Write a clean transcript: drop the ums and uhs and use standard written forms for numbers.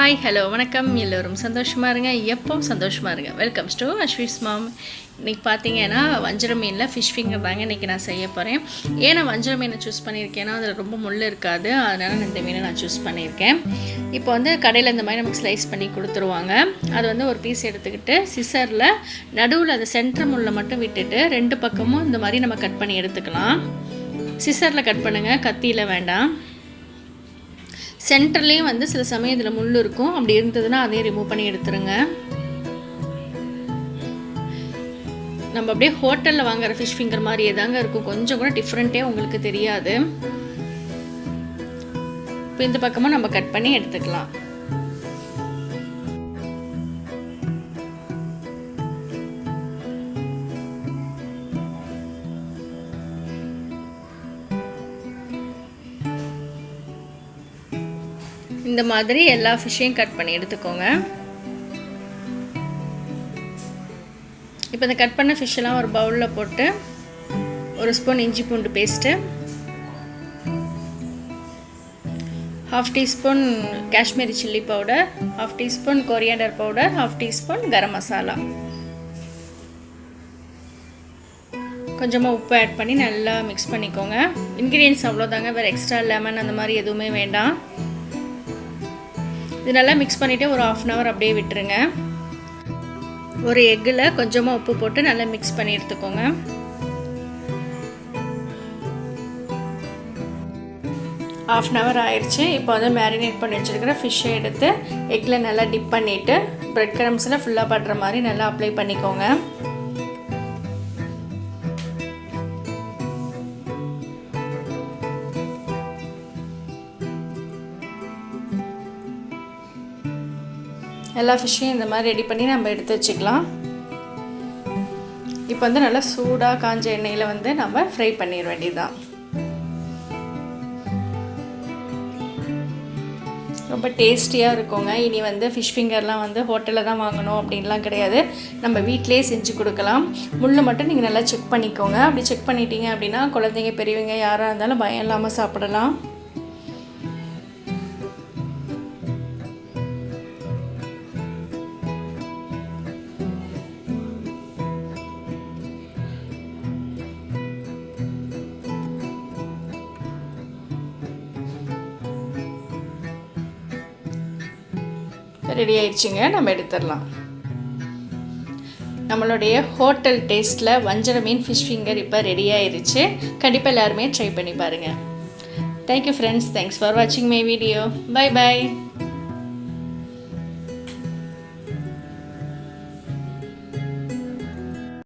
Hi hello வணக்கம். எல்லோரும் சந்தோஷமாக இருங்க, எப்பவும் சந்தோஷமாக இருங்க. வெல்கம்ஸ் டு அஸ்விஸ் மாம். இன்றைக்கி பார்த்தீங்கன்னா வஞ்சர மீனில் ஃபிஷ் ஃபிங்கர் தாங்க இன்றைக்கி நான் செய்ய போகிறேன். ஏன்னா வஞ்சர மீனை சூஸ் பண்ணியிருக்கேன்னா அதில் ரொம்ப முள் இருக்காது, அதனால் இந்த மீனை நான் சூஸ் பண்ணியிருக்கேன். இப்போ வந்து கடையில் இந்த மாதிரி நமக்கு ஸ்லைஸ் பண்ணி கொடுத்துருவாங்க. அது வந்து ஒரு பீஸ் எடுத்துக்கிட்டு சிசரில் நடுவில் அது சென்டர் முள்ளை மட்டும் விட்டுட்டு ரெண்டு பக்கமும் இந்த மாதிரி நம்ம கட் பண்ணி எடுத்துக்கலாம். சிசரில் கட் பண்ணுங்கள், கத்தியில் வேண்டாம். சென்டர்லேயும் வந்து சில சமயம் இதில் முள் இருக்கும், அப்படி இருந்ததுன்னா அதையும் ரிமூவ் பண்ணி எடுத்துருங்க. நம்ம அப்படியே ஹோட்டலில் வாங்குகிற ஃபிஷ் ஃபிங்கர் மாதிரியே தாங்க இருக்கும், கொஞ்சம் கூட டிஃப்ரெண்ட்டே உங்களுக்கு தெரியாது. இப்போ இந்த பக்கமும் நம்ம கட் பண்ணி எடுத்துக்கலாம். இந்த மாதிரி எல்லா ஃபிஷ்ஷையும் கட் பண்ணி எடுத்துக்கோங்க. இப்போ இந்த கட் பண்ண ஃபிஷ்ஷெல்லாம் ஒரு பவுலில் போட்டு ஒரு ஸ்பூன் இஞ்சி பூண்டு paste, 1/2 teaspoon Kashmiri chilli powder, 1/2 teaspoon coriander powder, 1/2 teaspoon garam masala, கொஞ்சமாக உப்பு ஆட் பண்ணி நல்லா மிக்ஸ் பண்ணிக்கோங்க. இன்க்ரீடியன்ஸ் அவ்வளோதாங்க, வேறு எக்ஸ்ட்ரா லெமன் அந்த மாதிரி எதுவுமே வேண்டாம். இது நல்லா மிக்ஸ் பண்ணிவிட்டு ஒரு 1/2 hour அப்படியே விட்டுருங்க. ஒரு எக்கில் கொஞ்சமாக உப்பு போட்டு நல்லா மிக்ஸ் பண்ணி எடுத்துக்கோங்க. ½ hour ஆயிடுச்சு. இப்போ வந்து மேரினேட் பண்ணி வச்சுருக்கிற ஃபிஷ்ஷை எடுத்து எக்கில் நல்லா டிப் பண்ணிவிட்டு ப்ரெட் க்ரம்ஸில் ஃபுல்லாக படுற மாதிரி நல்லா அப்ளை பண்ணிக்கோங்க. எல்லா ஃபிஷ்ஷையும் இந்த மாதிரி ரெடி பண்ணி நம்ம எடுத்து வச்சுக்கலாம். இப்போ வந்து நல்லா சூடாக காஞ்ச எண்ணெயில் வந்து நம்ம ஃப்ரை பண்ணிட வேண்டியதுதான். ரொம்ப டேஸ்டியாக இருக்குங்க. இனி வந்து ஃபிஷ் ஃபிங்கர்லாம் வந்து ஹோட்டலில் தான் வாங்கணும் அப்படின்லாம் கிடையாது, நம்ம வீட்டிலே செஞ்சு கொடுக்கலாம். முள்ளை மட்டும் நீங்கள் நல்லா செக் பண்ணிக்கோங்க. அப்படி செக் பண்ணிட்டீங்க அப்படின்னா குழந்தைங்க பெரியவங்க யாராக இருந்தாலும் பயம் இல்லாமல் சாப்பிடலாம். ரெடி ஆயிடுச்சுங்க, நம்ம எடுத்துடலாம். நம்மளுடைய ஹோட்டல் டேஸ்ட்டில் வஞ்சர மீன் ஃபிஷ் ஃபிங்கர் இப்போ ரெடி ஆயிடுச்சு. கண்டிப்பாக எல்லாருமே ட்ரை பண்ணி பாருங்கள். தேங்க்யூ ஃப்ரெண்ட்ஸ், தேங்க்ஸ் ஃபார் வாட்சிங் மை வீடியோ. Bye bye.